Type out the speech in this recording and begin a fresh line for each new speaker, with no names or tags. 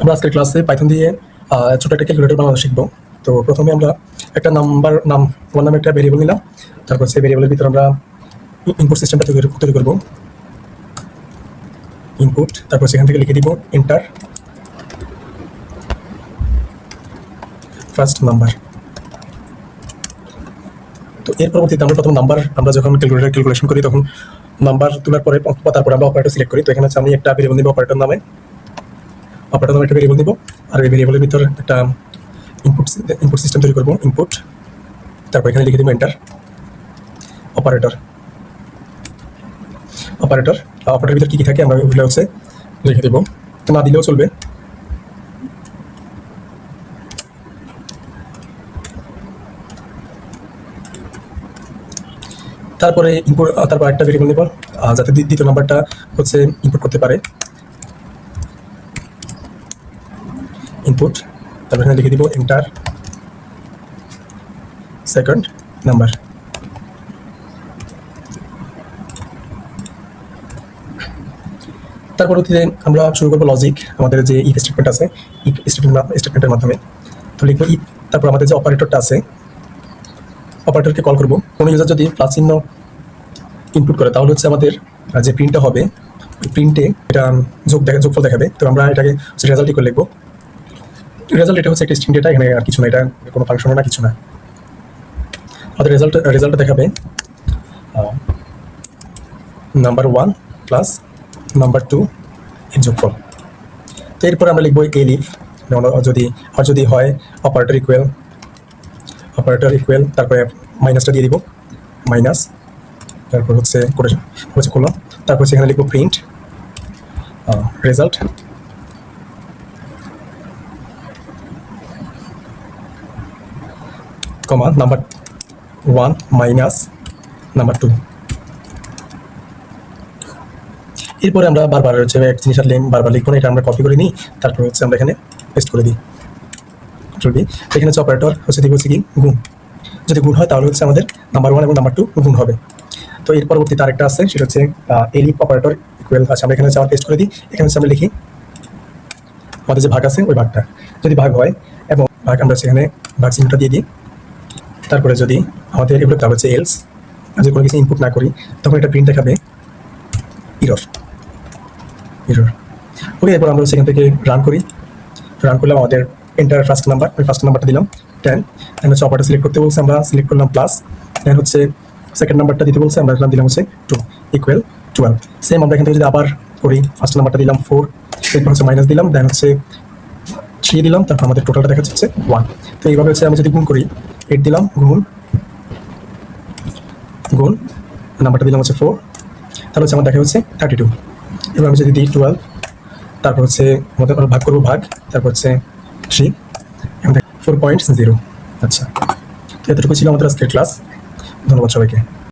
আমরা আজকের ক্লাসে পাইথন দিয়ে ছোট একটা ক্যালকুলেটর বানানো শিখবো। তো প্রথমে আমরা একটা নাম তোমার নামে একটা ভেরিয়েবল নিলাম। তারপর সেই ভেরিয়েবলের ভিতরে আমরা ইনপুট সিস্টেমটা তৈরি করবো। ইনপুট, তারপর সেখান থেকে লিখে দিব এন্টার ফার্স্ট নাম্বার। তো এর পরবর্তীতে আমরা প্রথম নাম্বার, আমরা যখন ক্যালকুলেশন করি তখন নাম্বার তোলার পরে তারপরে আমরা অপারেটর সিলেক্ট করি। তো এখানে আমি একটা ভেরিয়েবল নিব অপারেটর নামে একটা ভেরিয়েবল নিব, আর এই ভেরিয়েবলের ভিতর একটা ইনপুট সিস্টেম তৈরি করবো। ইনপুট, তারপর এখানে লিখে দিব এন্টার অপারেটরের ভিতর কি থাকে আমরা ওগুলো হচ্ছে লিখে দেবো, না দিলেও চলবে। তারপরে ইনপুট, তারপর একটা ভেরিয়েবল নিব যাতে দ্বিতীয় নাম্বারটা হচ্ছে ইনপুট করতে পারে। ইনপুট, তারপর এখানে লিখে দিব এন্টার সেকেন্ড নাম্বার। তারপর আমরা শুরু করবো লজিক, আমাদের যে ইফ স্টেটমেন্ট আছে, ইফ স্টেটমেন্টের মাধ্যমে। তো লিখবো ইফ, তারপর আমাদের যে অপারেটরটা আছে অপারেটরকে কল করবো। কোনো ইউজার যদি প্লাস চিহ্ন ইনপুট করে তাহলে হচ্ছে আমাদের যে প্রিন্টটা হবে ওই প্রিন্টে এটা যোগফল দেখাবে। তো আমরা এটাকে রেজাল্ট করে লিখবো। রেজাল্ট এটা হচ্ছে একটা স্ট্রিং ডেটা, এখানে আর কিছু না, এটা কোনো ফাংশনও না, কিছু না। আমাদের রেজাল্টটা দেখাবে নাম্বার 1 প্লাস নাম্বার 2 এর যোগফল। তো এরপরে আমরা লিখবো এলিফ, যদি হয় অপারেটর ইকুয়াল, তারপরে মাইনাসটা দিয়ে দিব, মাইনাস, তারপর হচ্ছে কোলন, তারপর সেখানে লিখবো প্রিন্ট রেজাল্ট কমা নাম্বার 1 মাইনাস নাম্বার 2। এরপরে আমরা বারবার হচ্ছে এক জিনিস বারবার লিখবো না, এটা আমরা কপি করে নিই, তারপর হচ্ছে আমরা এখানে পেস্ট করে দিই, কন্ট্রোল ভি। এখানে হচ্ছে অপারেটর হচ্ছে কি গুণ, যদি গুণ হয় তাহলে হচ্ছে আমাদের নাম্বার 1 এবং নাম্বার 2 গুণ হবে। তো এর পরবর্তীতে আরেকটা আছে, সেটা হচ্ছে এলিফ অপারেটর ইকুয়াল। আচ্ছা, আমরা এখানে হচ্ছে পেস্ট করে দিই। এখানে হচ্ছে আমরা লিখি আমাদের যে ভাগ আছে ওই ভাগটা, যদি ভাগ হয় এবং ভাগ আমরা সেখানে ভাগ চিহ্নটা দিয়ে দিই। তারপরে যদি আমাদের এগুলো তাহলে হচ্ছে এলস, যদি কোনো কিছু ইনপুট না করি তখন এটা প্রিন্ট দেখাবে ইরর। ওকে, এরপর আমরা সেখান থেকে রান করলাম। আমাদের এন্টার ফার্স্ট নাম্বার, ওই ফার্স্ট নাম্বারটা দিলাম 10। দেন হচ্ছে অপারেটর সিলেক্ট করতে বলছে, আমরা সিলেক্ট করলাম প্লাস। দেন হচ্ছে সেকেন্ড নাম্বারটা দিতে বলছে, আমরা দিলাম হচ্ছে 2 ইকুয়াল 12। সেম আমরা এখান থেকে যদি আবার করি, ফার্স্ট নাম্বারটা দিলাম 4, এরপর হচ্ছে মাইনাস দিলাম, দেন হচ্ছে 3 দিলাম, তারপর আমাদের টোটালটা দেখা যাচ্ছে 1। তো এইভাবে হচ্ছে আমি যদি গুণ করি, 8 দিলাম, গুণ নাম্বারটা দিলাম হচ্ছে 4, তাহলে হচ্ছে আমার দেখা হচ্ছে 32। এবার আমি যদি দিই 12, তারপর হচ্ছে আমাদের ভাগ করবো, তারপর হচ্ছে 3 এবং 4.0। আচ্ছা, তো এতটুকু ছিল আমাদের আজকের ক্লাস। ধন্যবাদ সবাইকে।